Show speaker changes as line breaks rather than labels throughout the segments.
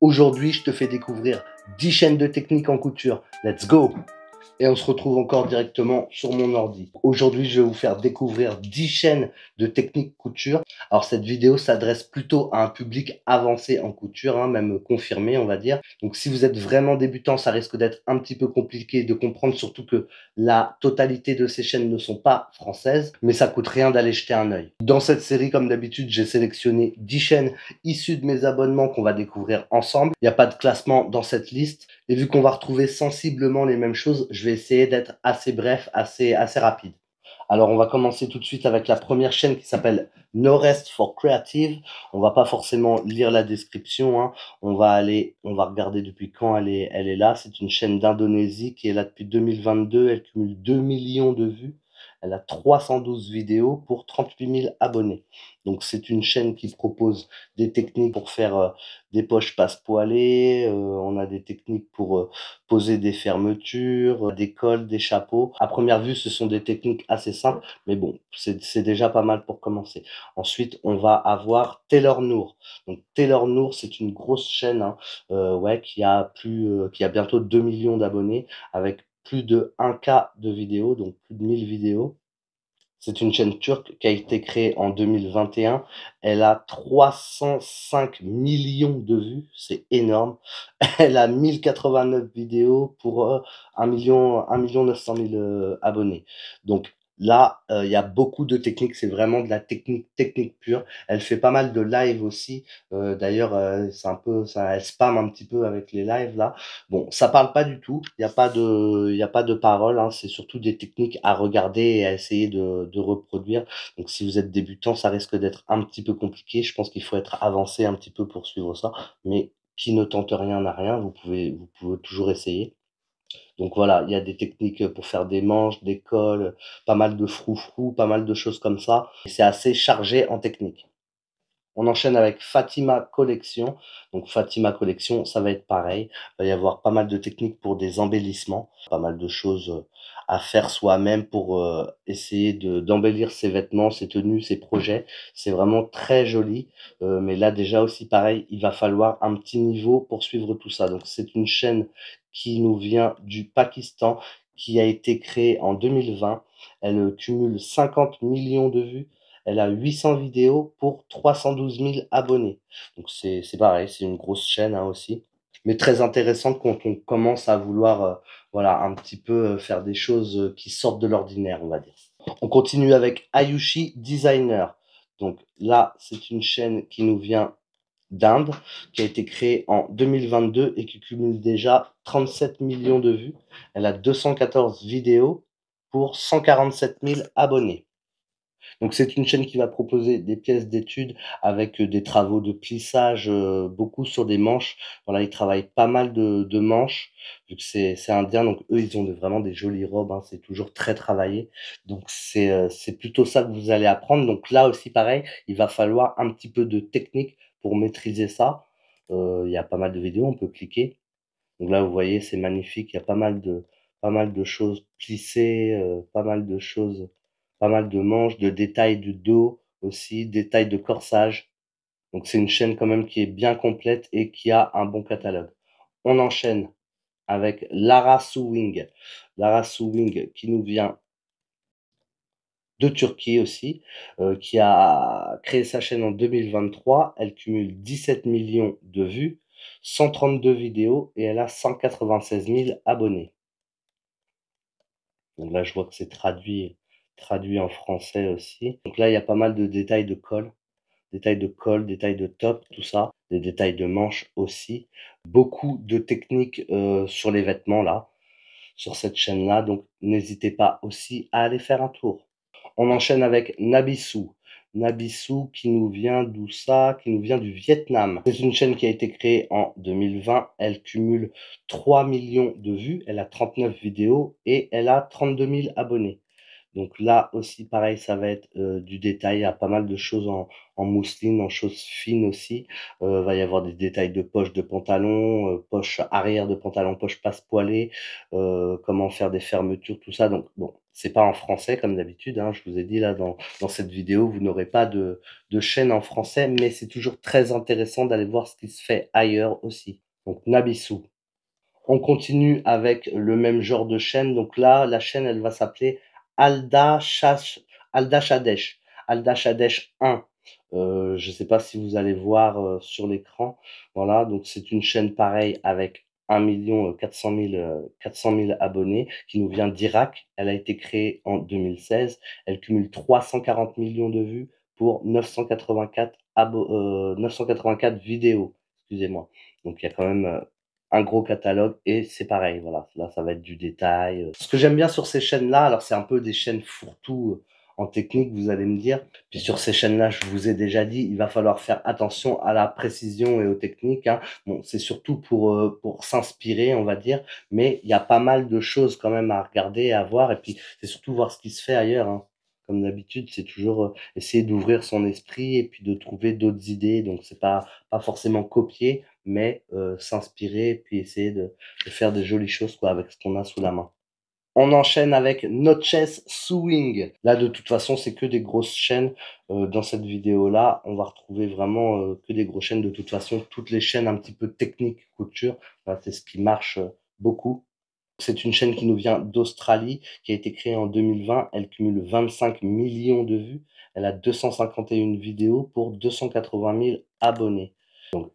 Aujourd'hui, je te fais découvrir 10 chaînes de techniques en couture. Let's go! Et on se retrouve encore directement sur mon ordi. Aujourd'hui, je vais vous faire découvrir 10 chaînes de techniques couture. Alors, cette vidéo s'adresse plutôt à un public avancé en couture, hein, même confirmé, on va dire. Donc, si vous êtes vraiment débutant, ça risque d'être un petit peu compliqué de comprendre, surtout que la totalité de ces chaînes ne sont pas françaises, mais ça coûte rien d'aller jeter un œil. Dans cette série, comme d'habitude, j'ai sélectionné 10 chaînes issues de mes abonnements qu'on va découvrir ensemble. Il n'y a pas de classement dans cette liste. Et vu qu'on va retrouver sensiblement les mêmes choses, je vais essayer d'être assez bref, assez rapide. Alors, on va commencer tout de suite avec la première chaîne qui s'appelle No Rest for Creative. On va pas forcément lire la description, hein. On va regarder depuis quand elle est là. C'est une chaîne d'Indonésie qui est là depuis 2022. Elle cumule 2 millions de vues. Elle a 312 vidéos pour 38 000 abonnés. Donc, c'est une chaîne qui propose des techniques pour faire des poches passepoilées. On a des techniques pour poser des fermetures, des cols, des chapeaux. À première vue, ce sont des techniques assez simples, mais bon, c'est déjà pas mal pour commencer. Ensuite, on va avoir Taylor Noor. Donc, Taylor Noor, c'est une grosse chaîne, hein, ouais, qui a bientôt 2 millions d'abonnés, avec plus de 1K de vidéos, donc plus de 1000 vidéos. C'est une chaîne turque qui a été créée en 2021. Elle a 305 millions de vues, c'est énorme. Elle a 1089 vidéos pour 1 900 000 abonnés. Donc là, il y a beaucoup de techniques, c'est vraiment de la technique pure. Elle fait pas mal de live aussi. D'ailleurs, c'est un peu ça, elle spam un petit peu avec les lives là. Bon, ça parle pas du tout, il y a pas de parole, hein. C'est surtout des techniques à regarder et à essayer de reproduire. Donc si vous êtes débutant, ça risque d'être un petit peu compliqué. Je pense qu'il faut être avancé un petit peu pour suivre ça, mais qui ne tente rien n'a rien, vous pouvez toujours essayer. Donc voilà, il y a des techniques pour faire des manches, des cols, pas mal de froufrou, pas mal de choses comme ça. C'est assez chargé en technique. On enchaîne avec Fatima Collection. Donc Fatima Collection, ça va être pareil. Il va y avoir pas mal de techniques pour des embellissements, pas mal de choses à faire soi-même pour essayer d'embellir ses vêtements, ses tenues, ses projets. C'est vraiment très joli. Mais là déjà aussi pareil, il va falloir un petit niveau pour suivre tout ça. Donc c'est une chaîne qui nous vient du Pakistan, qui a été créée en 2020. Elle cumule 50 millions de vues. Elle a 800 vidéos pour 312 000 abonnés. Donc c'est pareil, c'est une grosse chaîne, hein, aussi, mais très intéressante quand on commence à vouloir, voilà, un petit peu faire des choses qui sortent de l'ordinaire, on va dire. On continue avec Ayushi Designer. Donc là, c'est une chaîne qui nous vient d'Inde, qui a été créée en 2022 et qui cumule déjà 37 millions de vues. Elle a 214 vidéos pour 147 000 abonnés. Donc c'est une chaîne qui va proposer des pièces d'études avec des travaux de plissage, beaucoup sur des manches. Voilà, ils travaillent pas mal de manches, vu que c'est indien, donc eux, ils ont vraiment des jolies robes, hein, c'est toujours très travaillé. Donc c'est plutôt ça que vous allez apprendre. Donc là aussi, pareil, il va falloir un petit peu de technique pour maîtriser ça. Il y a pas mal de vidéos, on peut cliquer. Donc là, vous voyez, c'est magnifique, il y a pas mal de choses plissées, pas mal de manches, de détails du dos aussi, détails de corsage. Donc c'est une chaîne quand même qui est bien complète et qui a un bon catalogue. On enchaîne avec Lara Sewing. Lara Sewing qui nous vient de Turquie aussi, qui a créé sa chaîne en 2023. Elle cumule 17 millions de vues, 132 vidéos et elle a 196 000 abonnés. Donc là, je vois que c'est traduit en français aussi. Donc là, il y a pas mal de détails de top, tout ça, des détails de manches aussi. Beaucoup de techniques sur les vêtements là, sur cette chaîne-là. Donc n'hésitez pas aussi à aller faire un tour. On enchaîne avec Nabissou. Nabissou qui nous vient d'où ça? Qui nous vient du Vietnam. C'est une chaîne qui a été créée en 2020. Elle cumule 3 millions de vues. Elle a 39 vidéos et elle a 32 000 abonnés. Donc là aussi, pareil, ça va être du détail. Il y a pas mal de choses en mousseline, en choses fines aussi. Va y avoir des détails de poches de pantalon, poche arrière de pantalon, poche passe-poilée, comment faire des fermetures, tout ça. Donc bon, C'est pas en français comme d'habitude, hein. Je vous ai dit là dans cette vidéo, vous n'aurez pas de chaîne en français, mais c'est toujours très intéressant d'aller voir ce qui se fait ailleurs aussi. Donc Nabisu. On continue avec le même genre de chaîne. Donc là, la chaîne, elle va s'appeler Alda Shash Alda Shadesh. Alda Shadesh 1. Je sais pas si vous allez voir sur l'écran. Voilà, donc c'est une chaîne pareille avec 1 400 000 abonnés qui nous vient d'Irak. Elle a été créée en 2016. Elle cumule 340 millions de vues pour 984 vidéos. Excusez-moi. Donc il y a quand même un gros catalogue et c'est pareil, voilà. Là, ça va être du détail. Ce que j'aime bien sur ces chaînes-là, alors c'est un peu des chaînes fourre-tout en technique, vous allez me dire. Puis sur ces chaînes-là, je vous ai déjà dit, il va falloir faire attention à la précision et aux techniques, hein. Bon, c'est surtout pour s'inspirer, on va dire, mais il y a pas mal de choses quand même à regarder, à voir, et puis c'est surtout voir ce qui se fait ailleurs, hein. Comme d'habitude, c'est toujours essayer d'ouvrir son esprit et puis de trouver d'autres idées. Donc c'est pas forcément copier, mais s'inspirer et puis essayer de faire des jolies choses quoi avec ce qu'on a sous la main. On enchaîne avec Notches Sewing. Là, de toute façon, c'est que des grosses chaînes. Dans cette vidéo-là, on va retrouver vraiment que des grosses chaînes. De toute façon, toutes les chaînes un petit peu techniques couture, voilà, c'est ce qui marche beaucoup. C'est une chaîne qui nous vient d'Australie, qui a été créée en 2020. Elle cumule 25 millions de vues. Elle a 251 vidéos pour 280 000 abonnés.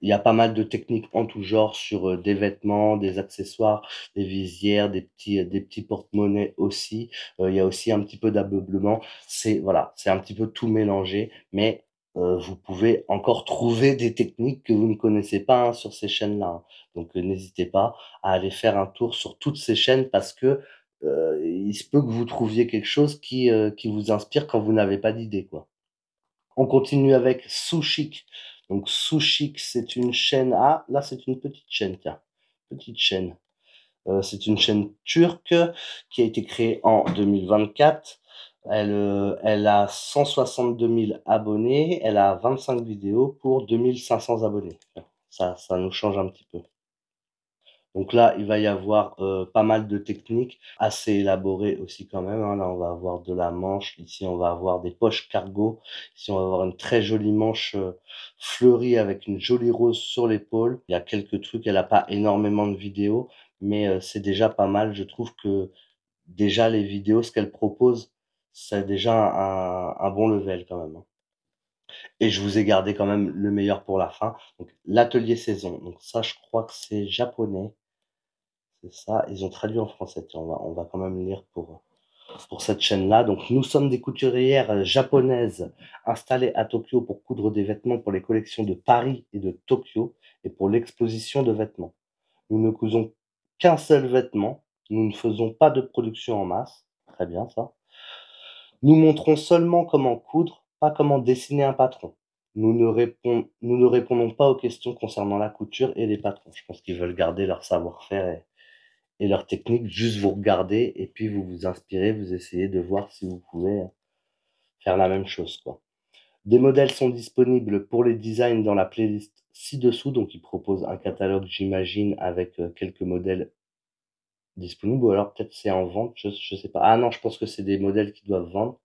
Il y a pas mal de techniques en tout genre sur des vêtements, des accessoires, des visières, des petits porte-monnaies aussi. Il y a aussi un petit peu d'ameublement. C'est voilà, c'est un petit peu tout mélangé, mais vous pouvez encore trouver des techniques que vous ne connaissez pas hein, sur ces chaînes-là, hein. Donc n'hésitez pas à aller faire un tour sur toutes ces chaînes parce que il se peut que vous trouviez quelque chose qui vous inspire quand vous n'avez pas d'idée, quoi. On continue avec Sushik. Donc Sushik, c'est une chaîne. Ah, là c'est une petite chaîne, tiens. Petite chaîne. C'est une chaîne turque qui a été créée en 2024. Elle a 162 000 abonnés. Elle a 25 vidéos pour 2500 abonnés. Ça nous change un petit peu. Donc là, il va y avoir pas mal de techniques assez élaborées aussi quand même, hein. Là, on va avoir de la manche. Ici, on va avoir des poches cargo. Ici, on va avoir une très jolie manche fleurie avec une jolie rose sur l'épaule. Il y a quelques trucs. Elle a pas énormément de vidéos, mais c'est déjà pas mal. Je trouve que déjà les vidéos, ce qu'elle propose, c'est déjà un bon level quand même, hein. Et je vous ai gardé quand même le meilleur pour la fin. Donc l'atelier saison. Donc ça, je crois que c'est japonais. C'est ça, ils ont traduit en français. Tiens, on va quand même lire pour cette chaîne-là. Donc, nous sommes des couturières japonaises installées à Tokyo pour coudre des vêtements pour les collections de Paris et de Tokyo et pour l'exposition de vêtements. Nous ne cousons qu'un seul vêtement. Nous ne faisons pas de production en masse. Très bien, ça. Nous montrons seulement comment coudre, pas comment dessiner un patron. Nous ne répondons pas aux questions concernant la couture et les patrons. Je pense qu'ils veulent garder leur savoir-faire et leur technique, juste vous regardez et puis vous vous inspirez, vous essayez de voir si vous pouvez faire la même chose, quoi. Des modèles sont disponibles pour les designs dans la playlist ci-dessous, donc ils proposent un catalogue, j'imagine, avec quelques modèles disponibles, ou alors peut-être c'est en vente, je sais pas. Ah non, je pense que c'est des modèles qui doivent vendre.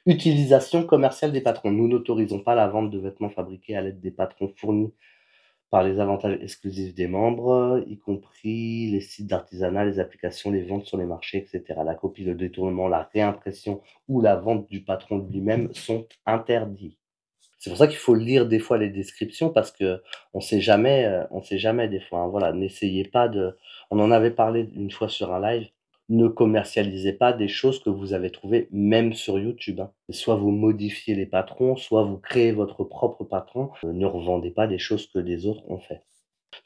Utilisation commerciale des patrons. Nous n'autorisons pas la vente de vêtements fabriqués à l'aide des patrons fournis par les avantages exclusifs des membres, y compris les sites d'artisanat, les applications, les ventes sur les marchés, etc. La copie, le détournement, la réimpression ou la vente du patron lui-même sont interdits. C'est pour ça qu'il faut lire des fois les descriptions parce que on sait jamais des fois, hein. Voilà, n'essayez pas de. On en avait parlé une fois sur un live. Ne commercialisez pas des choses que vous avez trouvées même sur YouTube, hein. Soit vous modifiez les patrons, soit vous créez votre propre patron. Ne revendez pas des choses que les autres ont fait.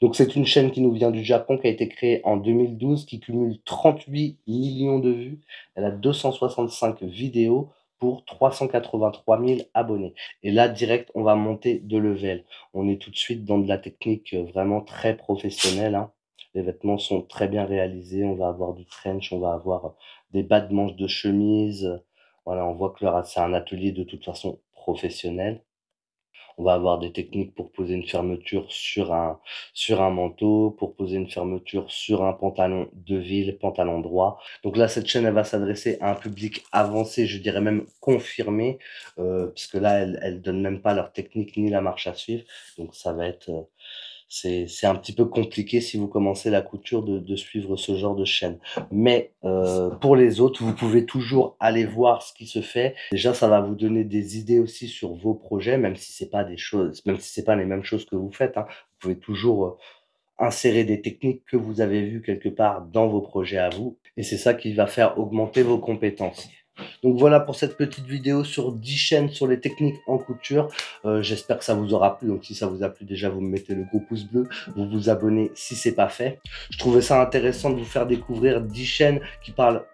Donc c'est une chaîne qui nous vient du Japon, qui a été créée en 2012, qui cumule 38 millions de vues. Elle a 265 vidéos pour 383 000 abonnés. Et là, direct, on va monter de level. On est tout de suite dans de la technique vraiment très professionnelle, hein. Les vêtements sont très bien réalisés. On va avoir du trench, on va avoir des bas de manches de chemise. Voilà, on voit que c'est un atelier de toute façon professionnel. On va avoir des techniques pour poser une fermeture sur un manteau, pour poser une fermeture sur un pantalon de ville, pantalon droit. Donc là, cette chaîne, elle va s'adresser à un public avancé, je dirais même confirmé, puisque là, elle donne même pas leur technique ni la marche à suivre. Donc ça va être, c'est un petit peu compliqué si vous commencez la couture de suivre ce genre de chaîne. Mais pour les autres, vous pouvez toujours aller voir ce qui se fait. Déjà, ça va vous donner des idées aussi sur vos projets, même si c'est pas des choses, même si c'est pas les mêmes choses que vous faites, hein. Vous pouvez toujours insérer des techniques que vous avez vues quelque part dans vos projets à vous. Et c'est ça qui va faire augmenter vos compétences. Donc voilà pour cette petite vidéo sur 10 chaînes sur les techniques en couture. J'espère que ça vous aura plu. Donc si ça vous a plu, déjà vous me mettez le gros pouce bleu, vous vous abonnez si c'est pas fait. Je trouvais ça intéressant de vous faire découvrir 10 chaînes qui parlent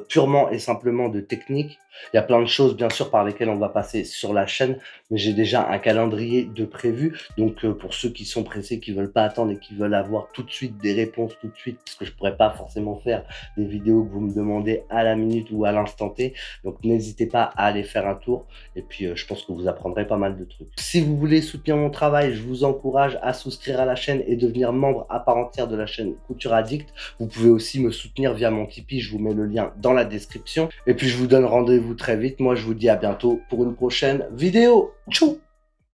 purement et simplement de technique. Il y a plein de choses bien sûr par lesquelles on va passer sur la chaîne, mais j'ai déjà un calendrier de prévu. Donc pour ceux qui sont pressés, qui veulent pas attendre et qui veulent avoir tout de suite des réponses tout de suite, parce que je pourrais pas forcément faire des vidéos que vous me demandez à la minute ou à l'instant T. Donc n'hésitez pas à aller faire un tour et puis je pense que vous apprendrez pas mal de trucs. Si vous voulez soutenir mon travail, je vous encourage à souscrire à la chaîne et devenir membre à part entière de la chaîne Couture Addict. Vous pouvez aussi me soutenir via mon Tipeee, je vous mets le lien dans la description. Et puis je vous donne rendez-vous très vite. Moi je vous dis à bientôt pour une prochaine vidéo. Tchou!